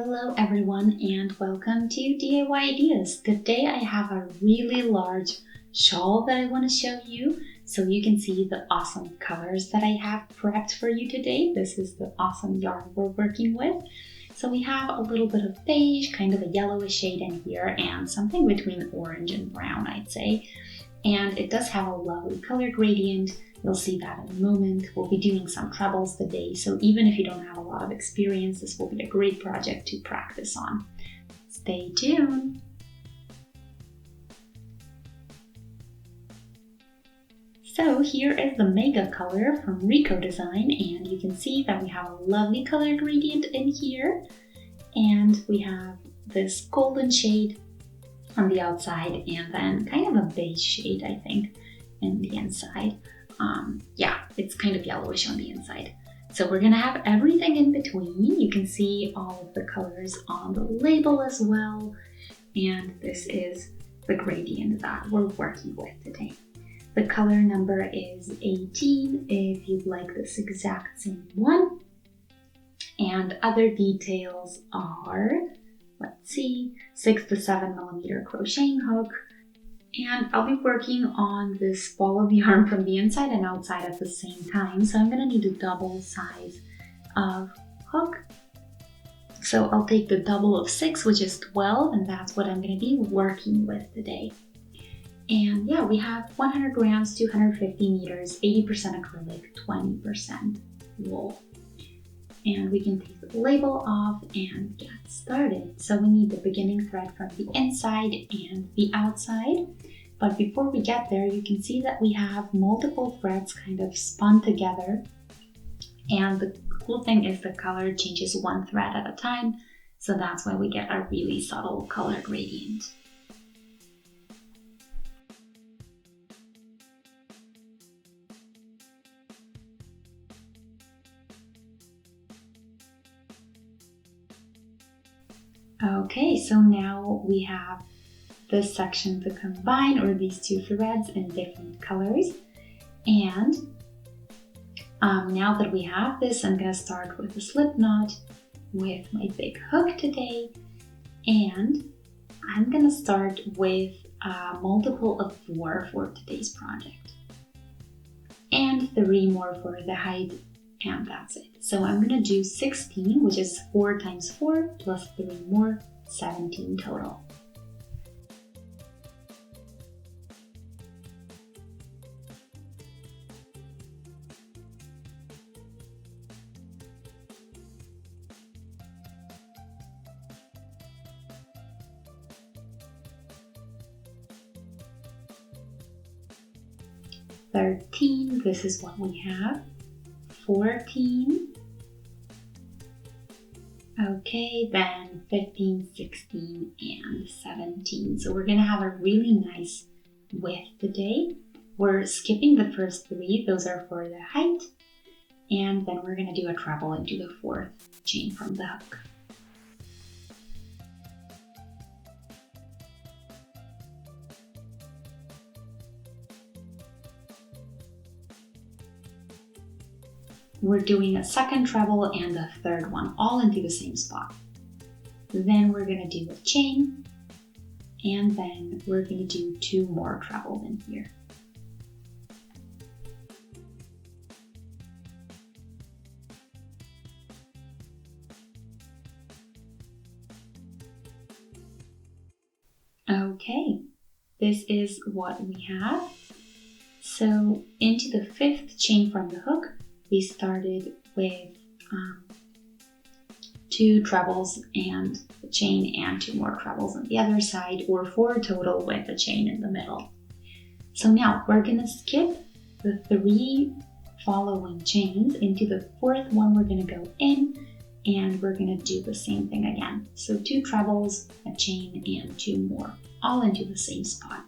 Hello everyone and welcome to DIY Ideas. Today I have a really large shawl that I want to show you so you can see the awesome colors that I have prepped for you today. This is the awesome yarn we're working with. So we have a little bit of beige, kind of a yellowish shade in here, and something between orange and brown, I'd say. And it does have a lovely color gradient. You'll see that in a moment. We'll be doing some trebles today, so even if you don't have a lot of experience, this will be a great project to practice on. Stay tuned! So here is the Mega color from Rico Design, and you can see that we have a lovely color gradient in here. And we have this golden shade on the outside and then kind of a beige shade, I think, in the inside. Yeah, it's kind of yellowish on the inside. So we're gonna have everything in between. You can see all of the colors on the label as well. And this is the gradient that we're working with today. The color number is 18 if you'd like this exact same one. And other details are, let's see, 6 to 7 millimeter crocheting hook. And I'll be working on this ball of yarn from the inside and outside at the same time. So I'm gonna need a double size of hook. So I'll take the double of 6, which is 12, and that's what I'm gonna be working with today. And yeah, we have 100 grams, 250 meters, 80% acrylic, 20% wool. And we can take the label off and get started. So we need the beginning thread from the inside and the outside. But before we get there, you can see that we have multiple threads kind of spun together. And the cool thing is the color changes one thread at a time. So that's why we get a really subtle color gradient. Okay, so now we have this section to combine, or these two threads in different colors. And now that we have this, I'm gonna start with a slip knot with my big hook today. And I'm gonna start with a multiple of 4 for today's project. And 3 more for the height, and that's it. So I'm gonna do 16, which is 4 times 4 plus 3 more, 17 total. This is what we have. 14. Okay, then 15, 16, and 17. So we're gonna have a really nice width today. We're skipping the first 3, those are for the height. And then we're gonna do a treble into the 4th chain from the hook. We're doing a second treble and a third one, all into the same spot. Then we're gonna do a chain, and then we're gonna do 2 more trebles in here. Okay, this is what we have. So into the 5th chain from the hook, we started with 2 trebles and a chain and 2 more trebles on the other side, or 4 total with a chain in the middle. So now we're gonna skip the 3 following chains. Into the 4th one we're gonna go in, and we're gonna do the same thing again. So 2 trebles, a chain, and 2 more, all into the same spot.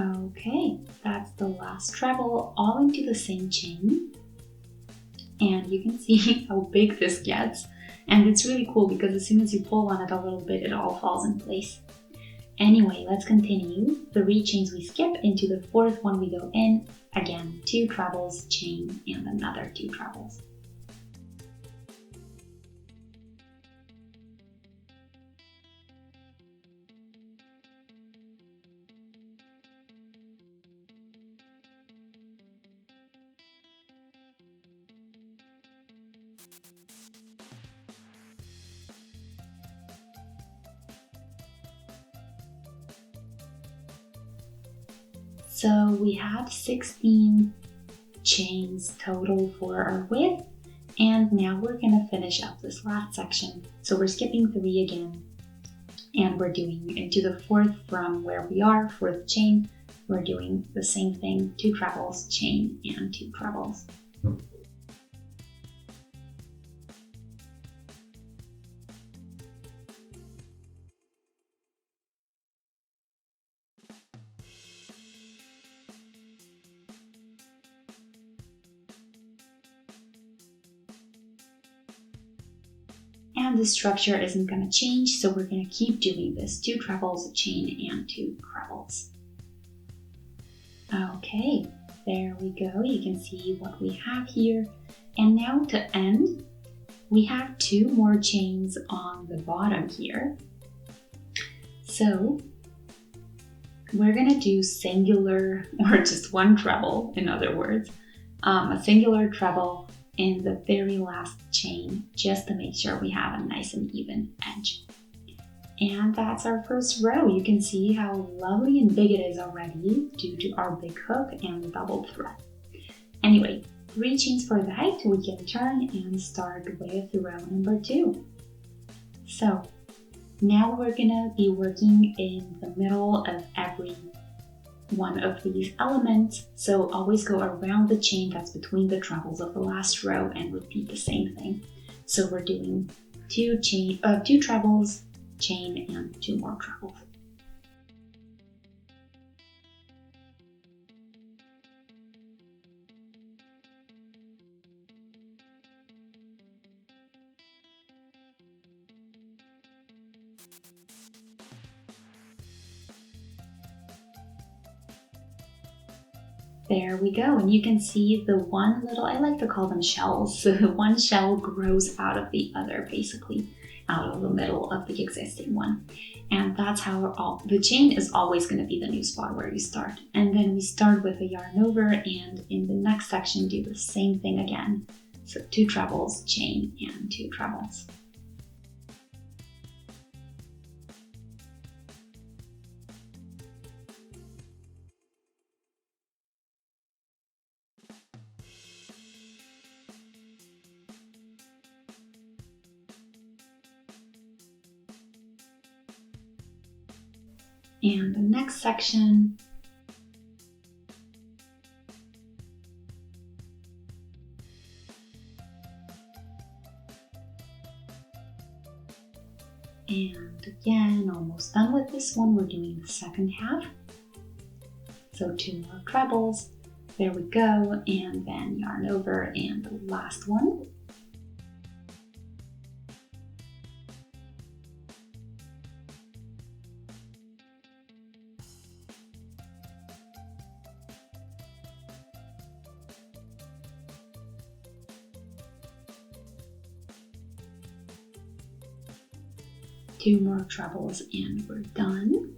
Okay, that's the last treble, all into the same chain. and you can see how big this gets. And it's really cool because as soon as you pull on it a little bit, it all falls in place. Anyway, let's continue. 3 chains we skip, into the 4th one we go in. Again, 2 trebles, chain, and another 2 trebles. So we have 16 chains total for our width, and now we're gonna finish up this last section. So we're skipping 3 again, and we're doing into the 4th from where we are, 4th chain. We're doing the same thing, 2 trebles, chain, and 2 trebles. And the structure isn't going to change, so we're going to keep doing this. 2 trebles, a chain, and 2 trebles. Okay, there we go. You can see what we have here. And now to end, we have 2 more chains on the bottom here. So we're going to do singular, or just 1 treble, in other words, a singular treble in the very last chain, just to make sure we have a nice and even edge. And that's our first row. You can see how lovely and big it is already due to our big hook and the double thread. Anyway, 3 chains for the height. We can turn and start with row number 2. So now we're gonna be working in the middle of every one of these elements, so always go around the chain that's between the trebles of the last row and repeat the same thing. So we're doing 2 trebles, chain, and 2 more trebles. There we go, and you can see the one little, I like to call them shells, so the one shell grows out of the other, basically, out of the middle of the existing one. And that's how the chain is always going to be the new spot where you start. And then we start with a yarn over, and in the next section do the same thing again. So 2 trebles, chain, and 2 trebles. And the next section, and again, almost done with this one, we're doing the second half. So 2 more trebles, there we go, and then yarn over and the last one. Two more trebles and we're done.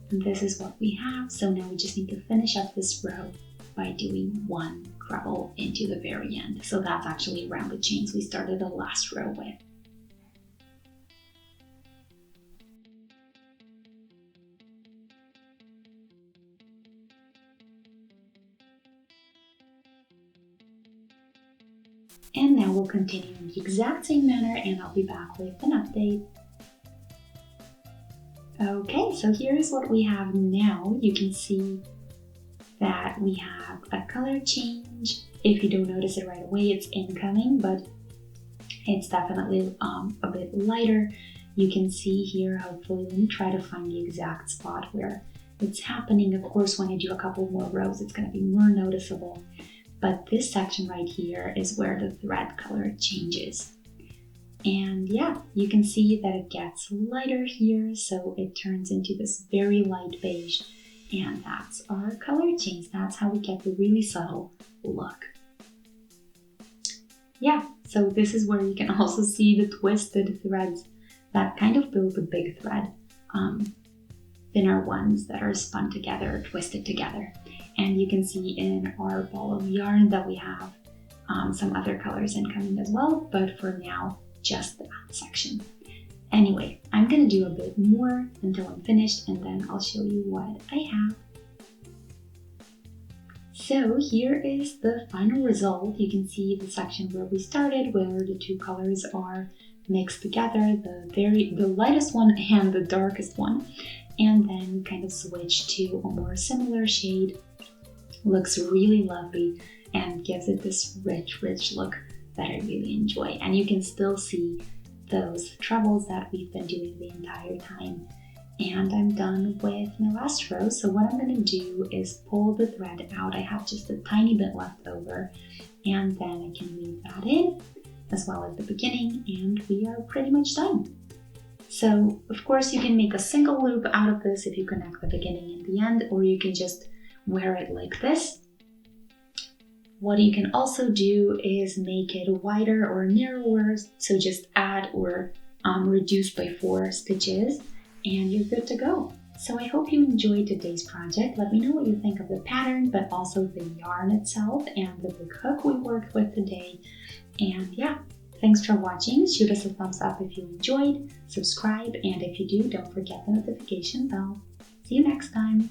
And this is what we have. So now we just need to finish up this row by doing 1 treble into the very end. So that's actually around the chains we started the last row with. And now we'll continue in the exact same manner and I'll be back with an update. Okay, so here's what we have now. You can see that we have a color change. If you don't notice it right away, it's incoming, but it's definitely a bit lighter. You can see here, hopefully, let me try to find the exact spot where it's happening. Of course, when I do a couple more rows, it's going to be more noticeable. But this section right here is where the thread color changes. And yeah, you can see that it gets lighter here, so it turns into this very light beige. And that's our color change. That's how we get the really subtle look. Yeah, so this is where you can also see the twisted threads that kind of build a big thread. Thinner ones that are spun together, twisted together. And you can see in our ball of yarn that we have some other colors incoming as well, but for now, just that section. Anyway, I'm gonna do a bit more until I'm finished, and then I'll show you what I have. So here is the final result. You can see the section where we started, where the two colors are mixed together, the lightest one and the darkest one, and then kind of switch to a more similar shade. Looks really lovely and gives it this rich look that I really enjoy. And you can still see those trebles that we've been doing the entire time. And I'm done with my last row. So what I'm going to do is pull the thread out. I have just a tiny bit left over, and then I can weave that in as well as the beginning, and we are pretty much done. So of course you can make a single loop out of this if you connect the beginning and the end, or you can just wear it like this. What you can also do is make it wider or narrower, so just add or reduce by 4 stitches, and you're good to go. So I hope you enjoyed today's project. Let me know what you think of the pattern, but also the yarn itself and the big hook we worked with today. And yeah, thanks for watching. Shoot us a thumbs up if you enjoyed, subscribe, and if you do, don't forget the notification bell. See you next time.